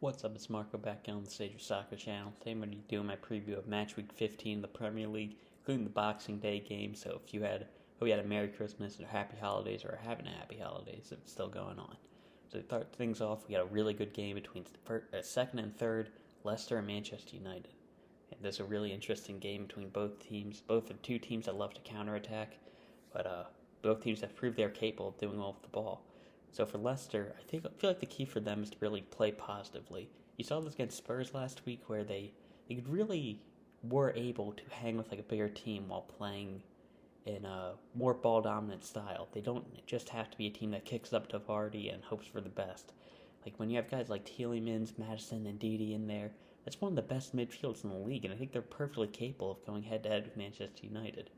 What's up, it's Marco back on the Stage of Soccer channel. Today I'm going to be doing my preview of matchweek 15 in the Premier League, including the Boxing Day game. So if you had a Merry Christmas or Happy Holidays or having a Happy Holidays if it's still going on. So to start things off, we got a really good game between second and third, Leicester and Manchester United. And there's a really interesting game between both teams. Both are two teams that love to counterattack, but both teams have proved they're capable of doing well with the ball. So for Leicester, I feel like the key for them is to really play positively. You saw this against Spurs last week where they really were able to hang with like a bigger team while playing in a more ball-dominant style. They don't just have to be a team that kicks up to Vardy and hopes for the best. Like when you have guys like Tielemans, Madison, and Didi in there, that's one of the best midfields in the league, and I think they're perfectly capable of going head-to-head with Manchester United.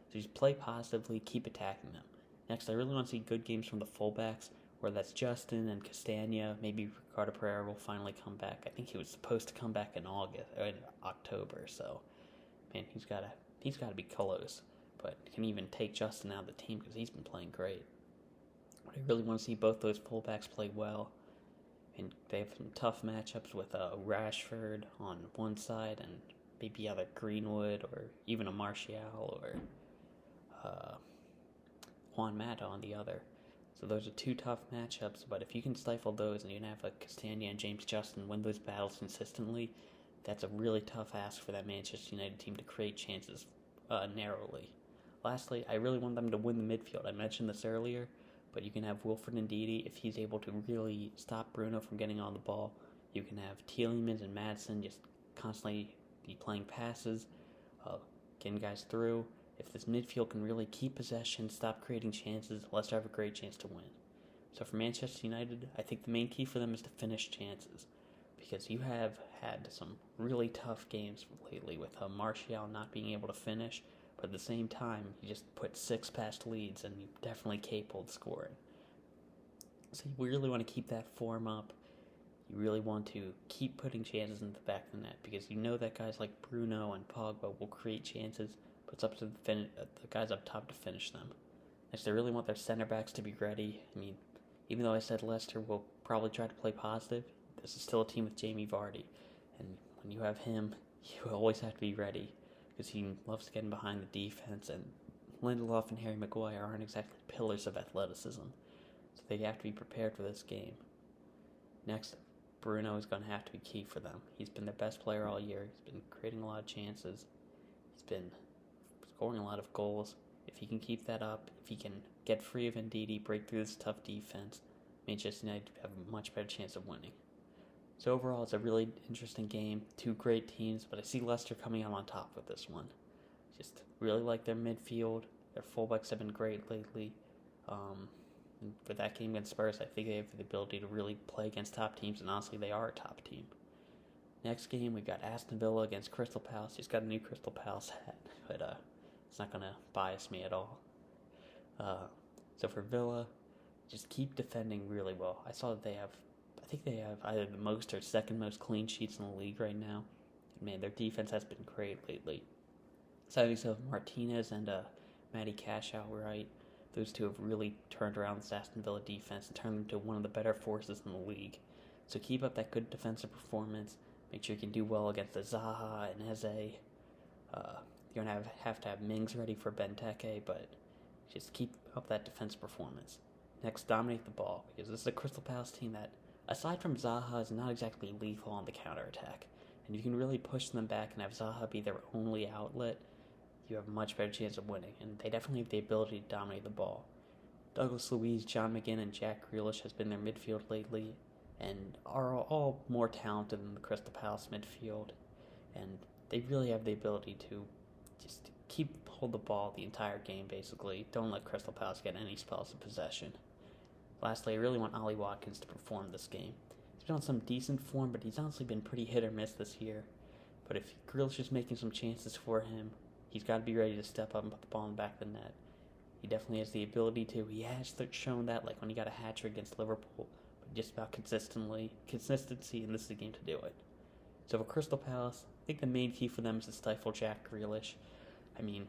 So just play positively, keep attacking them. Next, I really want to see good games from the fullbacks, where that's Justin and Castagna. Maybe Ricardo Pereira will finally come back. I think he was supposed to come back in October. So, man, he's got to be close. But can even take Justin out of the team because he's been playing great. But I really want to see both those fullbacks play well. And they have some tough matchups with Rashford on one side and maybe either Greenwood or even a Martial or Juan Mata on the other. So those are two tough matchups, but if you can stifle those and you can have like Castagna and James Justin win those battles consistently, that's a really tough ask for that Manchester United team to create chances narrowly. Lastly, I really want them to win the midfield. I mentioned this earlier, but you can have Wilfred Ndidi if he's able to really stop Bruno from getting on the ball. You can have Tielemans and Madison just constantly be playing passes, getting guys through. If this midfield can really keep possession, stop creating chances, Leicester have a great chance to win. So for Manchester United, I think the main key for them is to finish chances, because you have had some really tough games lately with Martial not being able to finish, but at the same time, he just put 6 past Leeds, and you're definitely capable of scoring. So you really want to keep that form up. You really want to keep putting chances in the back of the net, because you know that guys like Bruno and Pogba will create chances, but it's up to the guys up top to finish them. Next, they really want their center backs to be ready. I mean, even though I said Leicester will probably try to play positive, this is still a team with Jamie Vardy. And when you have him, you always have to be ready, because he loves getting behind the defense, and Lindelof and Harry Maguire aren't exactly pillars of athleticism. So they have to be prepared for this game. Next, Bruno is going to have to be key for them. He's been their best player all year. He's been creating a lot of chances. He's been scoring a lot of goals. If he can keep that up, if he can get free of Ndidi, break through this tough defense, Manchester United have a much better chance of winning. So overall, it's a really interesting game. Two great teams, but I see Leicester coming out on top with this one. Just really like their midfield. Their fullbacks have been great lately. And for that game against Spurs, I think they have the ability to really play against top teams, and honestly, they are a top team. Next game, we got Aston Villa against Crystal Palace. He's got a new Crystal Palace hat, but it's not going to bias me at all. So for Villa, just keep defending really well. I saw that they have either the most or second most clean sheets in the league right now. And man, their defense has been great lately. Signings of Martinez and Matty Cash outright. Those two have really turned around this Aston Villa defense and turned them to one of the better forces in the league. So keep up that good defensive performance. Make sure you can do well against the Zaha and Eze. You're going to have to have Mings ready for Benteke, but just keep up that defense performance. Next, dominate the ball, because this is a Crystal Palace team that, aside from Zaha, is not exactly lethal on the counterattack. And you can really push them back and have Zaha be their only outlet, you have a much better chance of winning. And they definitely have the ability to dominate the ball. Douglas Luiz, John McGinn, and Jack Grealish has been their midfield lately, and are all more talented than the Crystal Palace midfield. And they really have the ability to just hold the ball the entire game, basically. Don't let Crystal Palace get any spells of possession. Lastly, I really want Ollie Watkins to perform this game. He's been on some decent form, but he's honestly been pretty hit or miss this year. But if Grealish is making some chances for him, he's got to be ready to step up and put the ball in the back of the net. He definitely has the ability to. He has shown that, like when he got a hat-trick against Liverpool, but just about consistency, and this is the game to do it. So for Crystal Palace, I think the main key for them is to stifle Jack Grealish. I mean,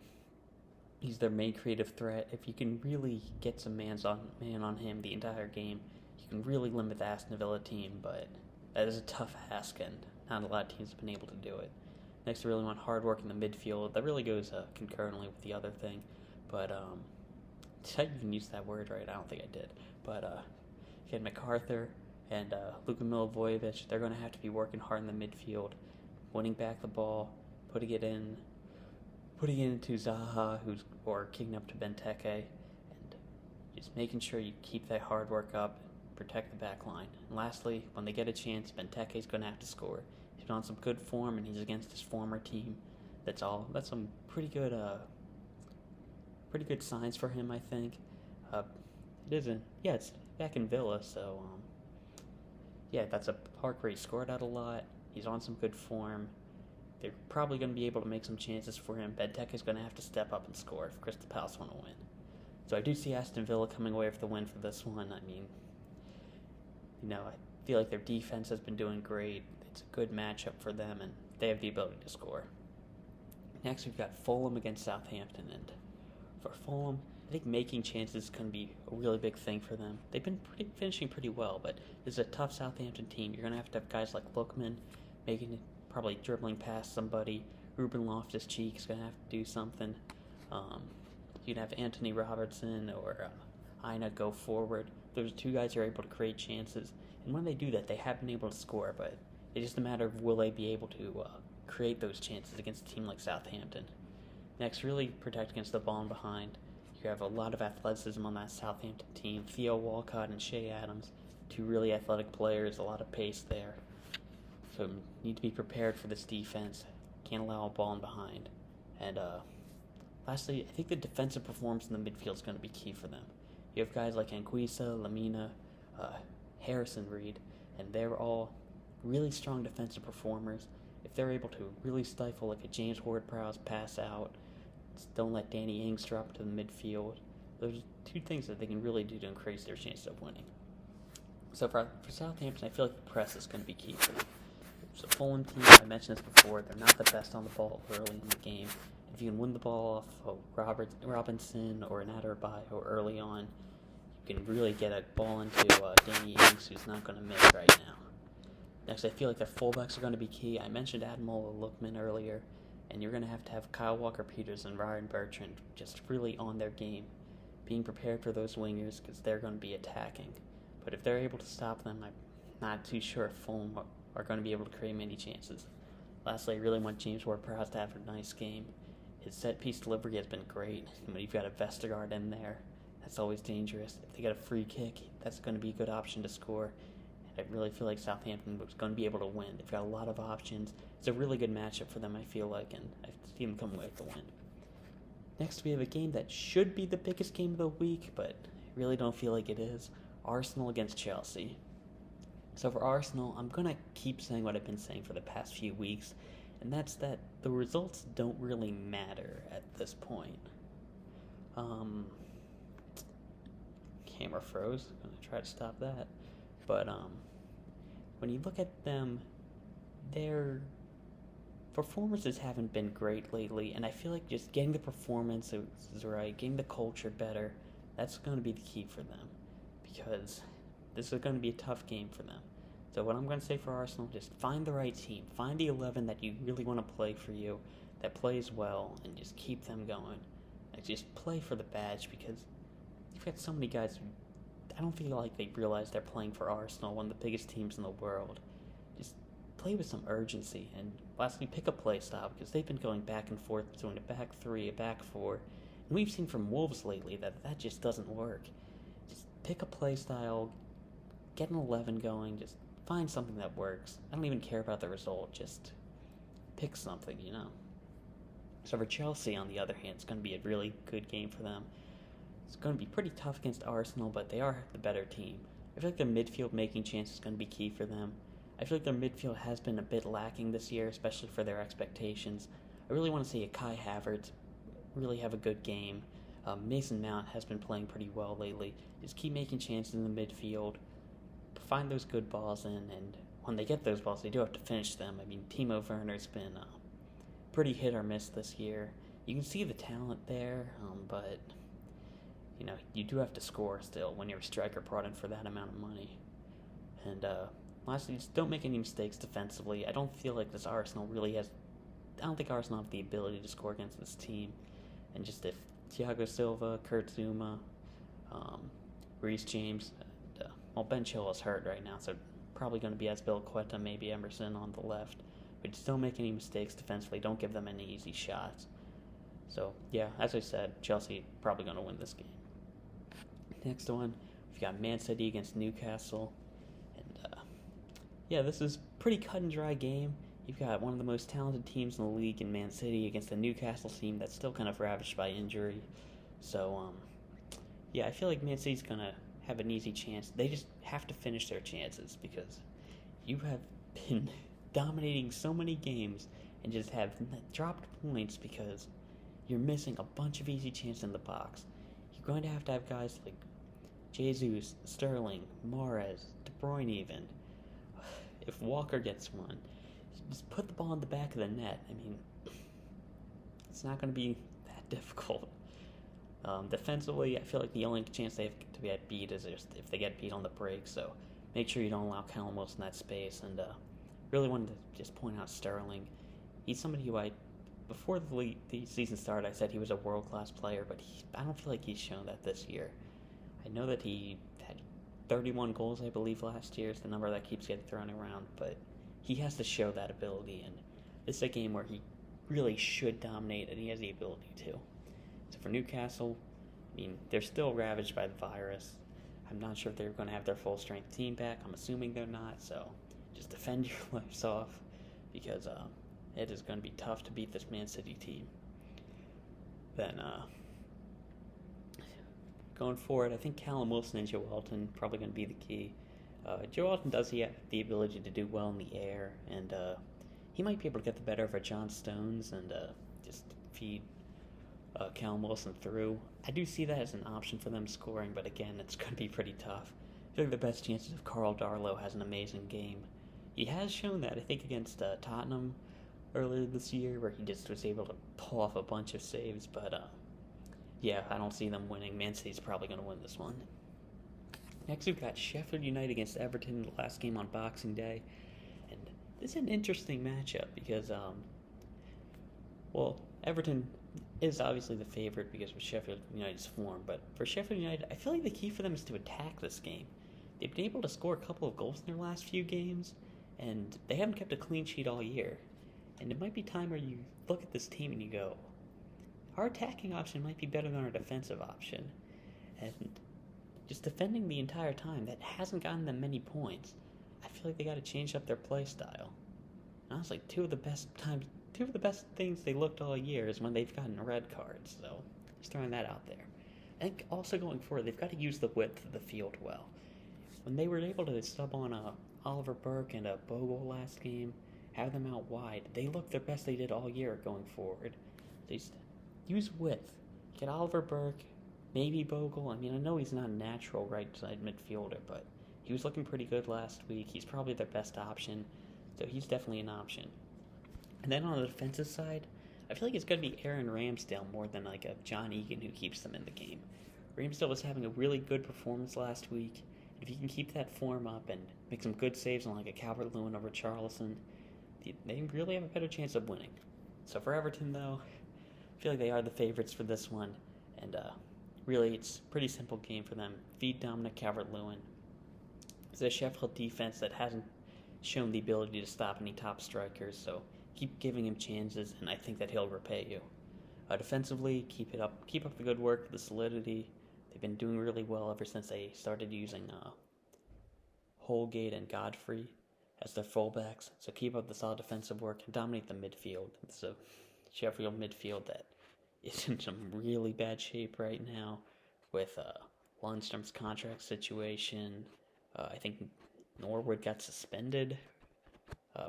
he's their main creative threat. If you can really get some man on him the entire game, you can really limit the Aston Villa team, but that is a tough ask, and not a lot of teams have been able to do it. Next, I really want hard work in the midfield. That really goes concurrently with the other thing, but did I even use that word right? I don't think I did. But again, MacArthur and Luka Milivojevic, they're going to have to be working hard in the midfield, winning back the ball, putting it into Zaha, or kicking up to Benteke, and just making sure you keep that hard work up, protect the back line. And lastly, when they get a chance, Benteke's going to have to score. He's on some good form, and he's against his former team. That's some pretty good signs for him, I think. It's back in Villa, so that's a park where he scored out a lot. He's on some good form. They're probably going to be able to make some chances for him. Benteke's going to have to step up and score if Crystal Palace want to win. So I do see Aston Villa coming away with the win for this one. I mean, I feel like their defense has been doing great. It's a good matchup for them, and they have the ability to score. Next, we've got Fulham against Southampton, and for Fulham, I think making chances is going to be a really big thing for them. They've been finishing pretty well, but this is a tough Southampton team. You're going to have guys like Lookman probably dribbling past somebody. Ruben Loftus-Cheek is going to have to do something. You'd have Anthony Robertson or Aina go forward. Those two guys are able to create chances, and when they do that, they have been able to score, but it's just a matter of will they be able to create those chances against a team like Southampton. Next, really protect against the ball behind. You have a lot of athleticism on that Southampton team. Theo Walcott and Shea Adams, two really athletic players, a lot of pace there. So you need to be prepared for this defense. Can't allow a ball in behind. And lastly, I think the defensive performance in the midfield is going to be key for them. You have guys like Anguissa, Lamina, Harrison Reed, and they're all really strong defensive performers. If they're able to really stifle like a James Ward-Prowse pass out, don't let Danny Ings drop to the midfield. Those are two things that they can really do to increase their chances of winning. So for Southampton, I feel like the press is going to be key for them. So Fulham team, I mentioned this before, they're not the best on the ball early in the game. If you can win the ball off Robinson or an Adebayo early on, you can really get a ball into Danny Ings, who's not going to miss right now. Next, I feel like their fullbacks are going to be key. I mentioned Ademola Lookman earlier, and you're going to have Kyle Walker-Peters and Ryan Bertrand just really on their game, being prepared for those wingers because they're going to be attacking. But if they're able to stop them, I'm not too sure if Fulham are going to be able to create many chances. Lastly, I really want James Ward-Prowse to have a nice game. His set-piece delivery has been great. And when you've got a Vestergaard in there, that's always dangerous. If they get a free kick, that's going to be a good option to score. And I really feel like Southampton was going to be able to win. They've got a lot of options. It's a really good matchup for them, I feel like, and I see them come away with the win. Next, we have a game that should be the biggest game of the week, but I really don't feel like it is. Arsenal against Chelsea. So for Arsenal, I'm going to keep saying what I've been saying for the past few weeks, and that's that the results don't really matter at this point. Camera froze. I'm going to try to stop that. But when you look at them, their performances haven't been great lately, and I feel like just getting the performances right, getting the culture better, that's going to be the key for them, because this is going to be a tough game for them. So what I'm going to say for Arsenal, just find the right team. Find the 11 that you really want to play for you, that plays well, and just keep them going. And just play for the badge, because you've got so many guys who I don't feel like they realize they're playing for Arsenal, one of the biggest teams in the world. Just play with some urgency, and lastly, pick a play style, because they've been going back and forth between a back three, a back four, and we've seen from Wolves lately that just doesn't work. Just pick a play style, get an 11 going, just find something that works. I don't even care about the result, just pick something, So for Chelsea, on the other hand, it's going to be a really good game for them. It's going to be pretty tough against Arsenal, but they are the better team. I feel like their midfield making chances is going to be key for them. I feel like their midfield has been a bit lacking this year, especially for their expectations. I really want to see a Kai Havertz really have a good game. Mason Mount has been playing pretty well lately. Just keep making chances in the midfield. Find those good balls in, and when they get those balls, they do have to finish them. I mean, Timo Werner's been pretty hit or miss this year. You can see the talent there, but you do have to score still when you're a striker brought in for that amount of money. And honestly, just don't make any mistakes defensively. I don't feel like this Arsenal really has. I don't think Arsenal have the ability to score against this team. And just if Thiago Silva, Kurt Zuma, um, Reece James, well, Ben Chilwell's hurt right now, so probably going to be Azpilicueta, maybe Emerson on the left. But just don't make any mistakes defensively. Don't give them any easy shots. So, yeah, as I said, Chelsea probably going to win this game. Next one, we've got Man City against Newcastle. And, yeah, this is a pretty cut and dry game. You've got one of the most talented teams in the league in Man City against a Newcastle team that's still kind of ravaged by injury. So, yeah, I feel like Man City's going to have an easy chance. They just have to finish their chances because you have been dominating so many games and just have dropped points because you're missing a bunch of easy chances in the box. You're going to have guys like Jesus, Sterling, Mahrez, De Bruyne even. If Walker gets one, just put the ball in the back of the net. I mean, it's not going to be that difficult. Defensively, I feel like the only chance they have to get beat is if they get beat on the break. So make sure you don't allow Callum Wilson that space. And really wanted to just point out Sterling. He's somebody who before the season started, I said he was a world-class player, but I don't feel like he's shown that this year. I know that he had 31 goals, I believe, last year. It's the number that keeps getting thrown around, but he has to show that ability, and this is a game where he really should dominate, and he has the ability to. So for Newcastle, I mean, they're still ravaged by the virus. I'm not sure if they're going to have their full-strength team back. I'm assuming they're not, so just defend your lives off, because it is going to be tough to beat this Man City team. Then, going forward, I think Callum Wilson and Joe Alton probably going to be the key. Joe Alton does have the ability to do well in the air, and he might be able to get the better of a John Stones and just feed Callum Wilson through. I do see that as an option for them scoring, but again, it's going to be pretty tough. I feel like the best chances if Carl Darlow has an amazing game. He has shown that, I think, against Tottenham earlier this year, where he just was able to pull off a bunch of saves, but yeah, I don't see them winning. Man City's probably going to win this one. Next, we've got Sheffield United against Everton, the last game on Boxing Day. And this is an interesting matchup because, well, Everton is obviously the favorite because of Sheffield United's form. But for Sheffield United, I feel like the key for them is to attack this game. They've been able to score a couple of goals in their last few games, and they haven't kept a clean sheet all year. And it might be time where you look at this team and you go, our attacking option might be better than our defensive option. And just defending the entire time, that hasn't gotten them many points. I feel like they got to change up their play style. Honestly, two of the best things they looked all year is when they've gotten red cards. So just throwing that out there. I think also going forward, they've got to use the width of the field well. When they were able to sub on Oliver Burke and a Bogle last game, have them out wide, they looked their best they did all year going forward. They just use width. Get Oliver Burke, maybe Bogle. I mean, I know he's not a natural right-side midfielder, but he was looking pretty good last week. He's probably their best option, so he's definitely an option. And then on the defensive side, I feel like it's going to be Aaron Ramsdale more than like a John Egan who keeps them in the game. Ramsdale was having a really good performance last week. If you can keep that form up and make some good saves on like a Calvert-Lewin over Charleston, they really have a better chance of winning. So for Everton, though, I feel like they are the favorites for this one, and really it's a pretty simple game for them. Feed Dominic Calvert-Lewin. It's a Sheffield defense that hasn't shown the ability to stop any top strikers, so keep giving him chances, and I think that he'll repay you. Defensively, keep up the good work, the solidity. They've been doing really well ever since they started using Holgate and Godfrey as their fullbacks. So keep up the solid defensive work and dominate the midfield. It's a Sheffield midfield that is in some really bad shape right now with Lundstrom's contract situation. I think Norwood got suspended.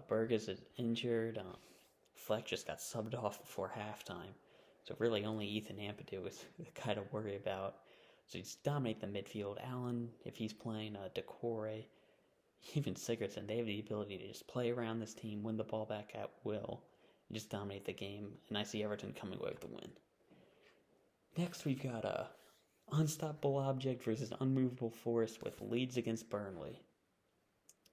Berg is injured. Fleck just got subbed off before halftime. So really only Ethan Ampadu was the guy to worry about. So he's dominate the midfield. Allen, if he's playing, Decore, even Sigurdsson, they have the ability to just play around this team, win the ball back at will, and just dominate the game. And I see Everton coming away with the win. Next, we've got a unstoppable object versus unmovable force with Leeds against Burnley.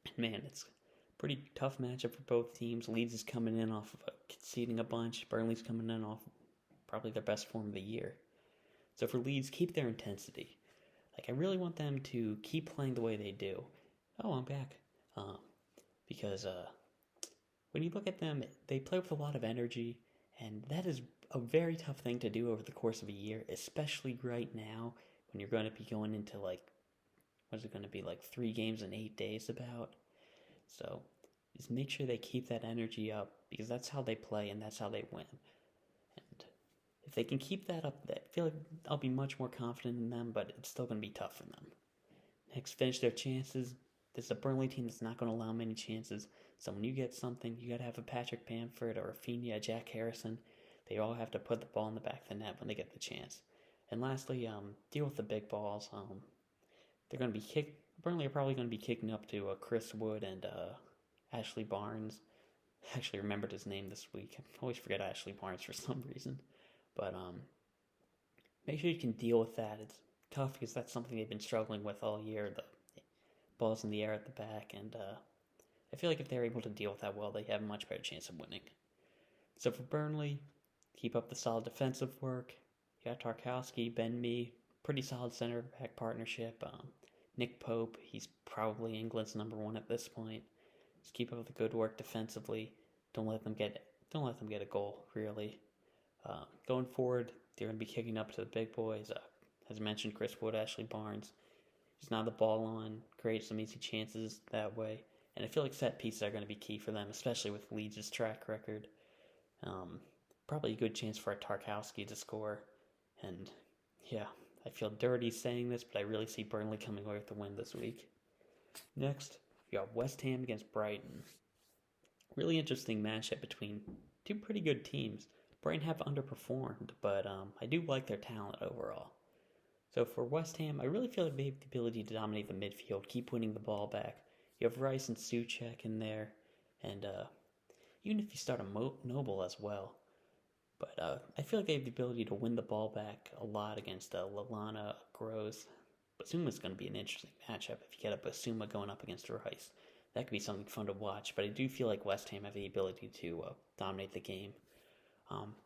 And man, it's a pretty tough matchup for both teams. Leeds is coming in off of conceding a bunch. Burnley's coming in off probably their best form of the year. So for Leeds, keep their intensity. I really want them to keep playing the way they do. Oh, I'm back. Because when you look at them, they play with a lot of energy, and that is a very tough thing to do over the course of a year, especially right now when you're going to be going into what is it going to be, 3 games in 8 days about? So just make sure they keep that energy up, because that's how they play and that's how they win. And if they can keep that up, I feel like I'll be much more confident in them, but it's still going to be tough for them. Next, finish their chances. This is a Burnley team that's not going to allow many chances. So when you get something, you got to have a Patrick Bamford or a Rafinha, Jack Harrison. They all have to put the ball in the back of the net when they get the chance. And lastly, deal with the big balls. They're going to be Burnley are probably going to be kicking up to Chris Wood and Ashley Barnes. I actually remembered his name this week. I always forget Ashley Barnes for some reason. But make sure you can deal with that. It's tough because that's something they've been struggling with all year. The balls in the air at the back, and I feel like if they're able to deal with that well, they have a much better chance of winning. So for Burnley, keep up the solid defensive work. You got Tarkowski, Ben Mee, pretty solid center back partnership. Nick Pope, he's probably England's number 1 at this point. Just keep up the good work defensively. Don't let them get a goal, really. Going forward, they're going to be kicking up to the big boys. As mentioned, Chris Wood, Ashley Barnes. Just now the ball on, create some easy chances that way. And I feel like set pieces are going to be key for them, especially with Leeds' track record. Probably a good chance for a Tarkowski to score. And yeah, I feel dirty saying this, but I really see Burnley coming away with the win this week. Next, we got West Ham against Brighton. Really interesting matchup between 2 pretty good teams. Brighton have underperformed, but I do like their talent overall. So for West Ham, I really feel like they have the ability to dominate the midfield, keep winning the ball back. You have Rice and Souček in there, and even if you start a Noble as well. But I feel like they have the ability to win the ball back a lot against Lallana, Gross. Basuma's going to be an interesting matchup if you get a Basuma going up against Rice. That could be something fun to watch, but I do feel like West Ham have the ability to dominate the game.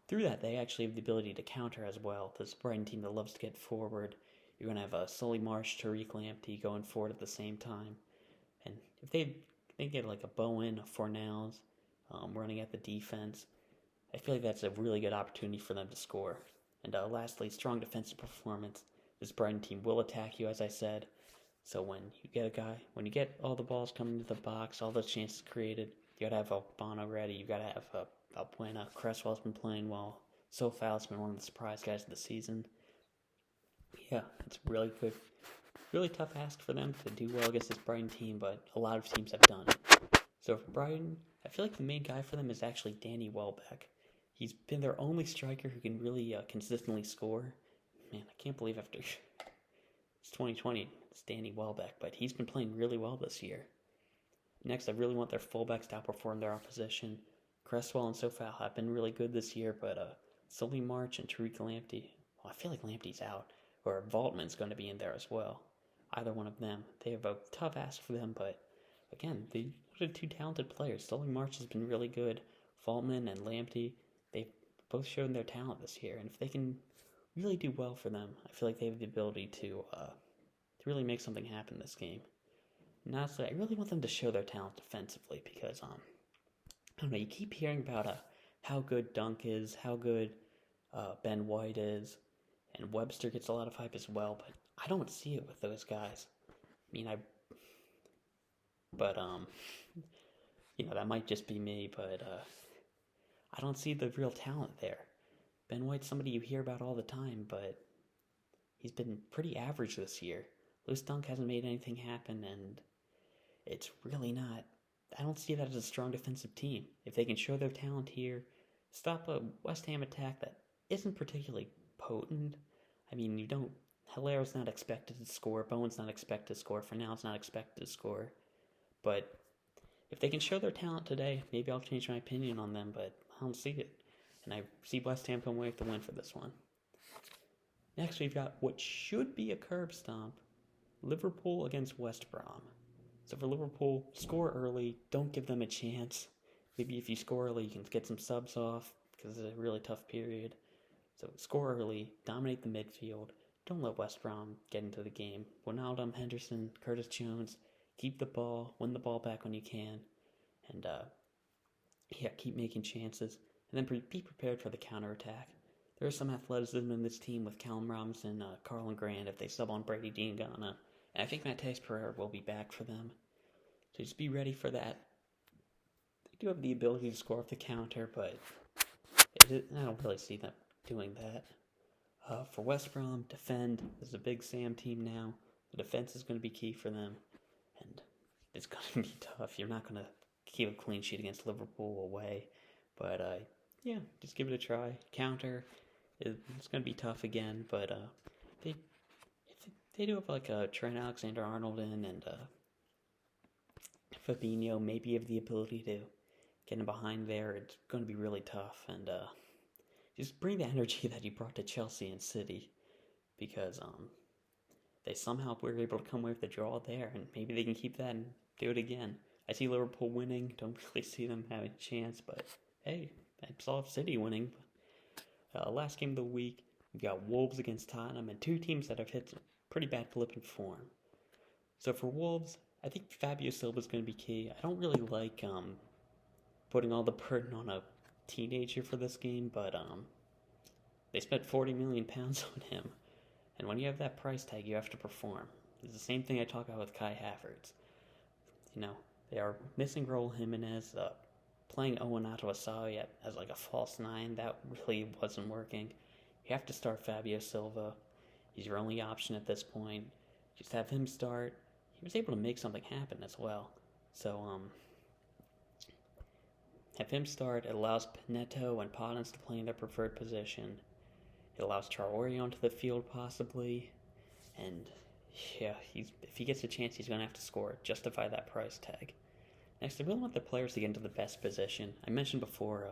Through that, they actually have the ability to counter as well. This Brighton team that loves to get forward. You're going to have Sully Marsh, Tariq Lamptey going forward at the same time. And if they get a Bowen, a Fornals, running at the defense, I feel like that's a really good opportunity for them to score. And lastly, strong defensive performance. This Brighton team will attack you, as I said. So when you get all the balls coming into the box, all those chances created, you got to have Albano ready. You got to have Albuena. Cresswell's been playing well. Sofal's been one of the surprise guys of the season. Yeah, it's really good. Really tough ask for them to do well against this Brighton team, but a lot of teams have done it. So for Brighton, I feel like the main guy for them is actually Danny Welbeck. He's been their only striker who can really consistently score. Man, I can't believe after it's 2020, it's Danny Welbeck, but he's been playing really well this year. Next, I really want their fullbacks to outperform their opposition. Cresswell and Sofal have been really good this year, but Sully March and Tariq Lamptey, I feel like Lamptey's out, or Vaultman's going to be in there as well. Either one of them. They have a tough ask for them, but again, they are 2 talented players. Sully March has been really good. Vaultman and Lamptey, they've both shown their talent this year, and if they can really do well for them, I feel like they have the ability to really make something happen this game. And honestly, I really want them to show their talent defensively because, I don't know, you keep hearing about how good Dunk is, how good Ben White is, and Webster gets a lot of hype as well, but I don't see it with those guys. I mean, that might just be me, but I don't see the real talent there. Ben White's somebody you hear about all the time, but he's been pretty average this year. Lewis Dunk hasn't made anything happen, and it's really not. I don't see that as a strong defensive team. If they can show their talent here, stop a West Ham attack that isn't particularly potent. I mean, Hilaro's not expected to score, Bowen's not expected to score, Fornal's not expected to score. But if they can show their talent today, maybe I'll change my opinion on them, but I don't see it. And I see West Ham come away with the win for this one. Next, we've got what should be a curb stomp, Liverpool against West Brom. So for Liverpool, score early. Don't give them a chance. Maybe if you score early, you can get some subs off because it's a really tough period. So score early, dominate the midfield. Don't let West Brom get into the game. Wijnaldum, Henderson, Curtis Jones, keep the ball, win the ball back when you can, and keep making chances. And then be prepared for the counterattack. There is some athleticism in this team with Callum Robinson, Carlin Grant if they sub on Brady Diangana. And I think Matheus Pereira will be back for them. So just be ready for that. They do have the ability to score off the counter, but I don't really see them doing that. For West Brom, defend. There's a big Sam team now. The defense is going to be key for them. And it's going to be tough. You're not going to keep a clean sheet against Liverpool away. But, just give it a try. Counter. It's going to be tough again. But they do have Trent Alexander-Arnold in and Fabinho maybe have the ability to get in behind there. It's going to be really tough. And just bring the energy that you brought to Chelsea and City, because they somehow were able to come away with a draw there, and maybe they can keep that and do it again. I see Liverpool winning. Don't really see them having a chance, but hey, I saw City winning. Last game of the week, we've got Wolves against Tottenham, and two teams that have hit some pretty bad blip in form. So for Wolves, I think Fabio Silva is going to be key. I don't really like putting all the burden on a teenager for this game, but they spent £40 million on him, and when you have that price tag, you have to perform. It's the same thing I talk about with Kai Havertz. They are missing Raul Jimenez, playing Owen Atawasai as a false nine. That really wasn't working. You have to start Fabio Silva. He's your only option at this point. Just have him start. He was able to make something happen as well. So, have him start. It allows Neto and Podence to play in their preferred position. It allows Traore onto the field possibly. And yeah, if he gets a chance, he's going to have to score. Justify that price tag. Next, I really want the players to get into the best position. I mentioned before,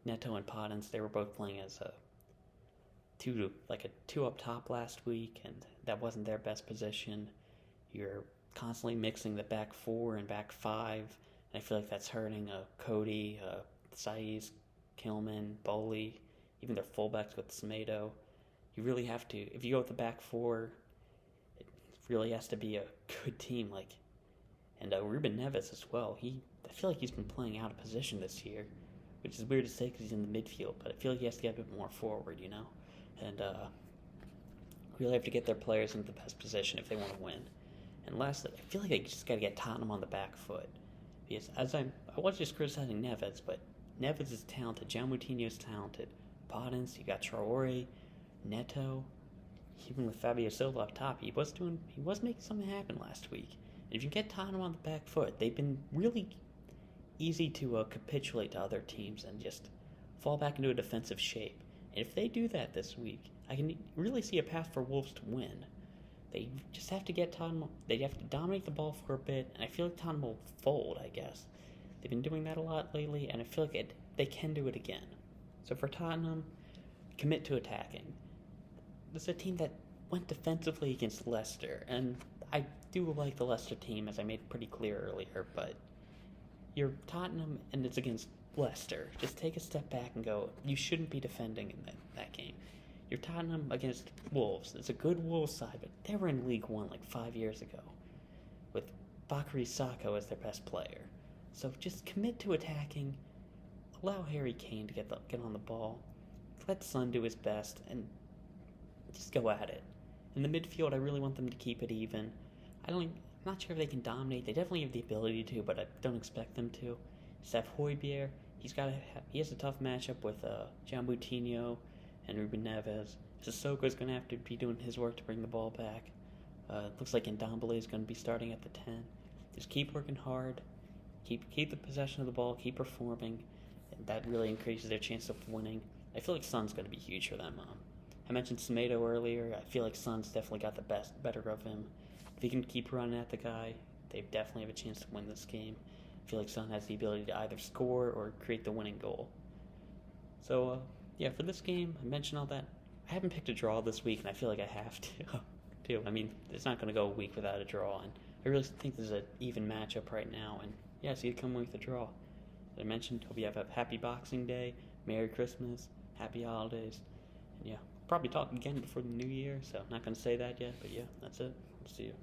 Neto and Podence, they were both playing as a two up top last week, and that wasn't their best position. You're constantly mixing the back four and back five, and I feel like that's hurting Cody, Saiz, Kilman, Bowley, even their fullbacks with Semedo. You really have to, if you go with the back four, it really has to be a good team, and Ruben Neves as well. I feel like he's been playing out of position this year, which is weird to say because he's in the midfield, but I feel like he has to get a bit more forward, and really have to get their players into the best position if they want to win. And lastly, I feel like they just got to get Tottenham on the back foot, because I was just criticizing Neves, but Neves is talented, João Moutinho is talented, Podence, you got Traore, Neto, even with Fabio Silva up top, he was making something happen last week. And if you get Tottenham on the back foot, they've been really easy to capitulate to other teams and just fall back into a defensive shape. And if they do that this week, I can really see a path for Wolves to win. They just have to get Tottenham. They have to dominate the ball for a bit, and I feel like Tottenham will fold, I guess. They've been doing that a lot lately, and I feel like they can do it again. So for Tottenham, commit to attacking. This is a team that went defensively against Leicester, and I do like the Leicester team, as I made pretty clear earlier, but you're Tottenham, and it's against Leicester. Just take a step back and go, you shouldn't be defending in that game. You're Tottenham against Wolves. It's a good Wolves side, but they were in League One 5 years ago with Bakary Sakho as their best player. So just commit to attacking. Allow Harry Kane to get on the ball. Let Son do his best, and just go at it. In the midfield, I really want them to keep it even. I'm not sure if they can dominate. They definitely have the ability to, but I don't expect them to. Seth Højbjerg, he has a tough matchup with João Moutinho and Ruben Neves. Sissoko's going to have to be doing his work to bring the ball back. Looks like Ndombele is going to be starting at the 10. Just keep working hard. Keep the possession of the ball. Keep performing. And that really increases their chance of winning. I feel like Son's going to be huge for them. I mentioned Semedo earlier. I feel like Son's definitely got the better of him. If he can keep running at the guy, they definitely have a chance to win this game. I feel like Son has the ability to either score or create the winning goal. So, for this game, I mentioned all that. I haven't picked a draw this week, and I feel like I have to. I mean, it's not going to go a week without a draw, and I really think this is an even matchup right now, and yeah, see it come with a draw. As I mentioned, hope you have a happy Boxing Day, Merry Christmas, Happy Holidays, and yeah, probably talk again before the New Year. So not gonna say that yet, but yeah, that's it. We'll see you.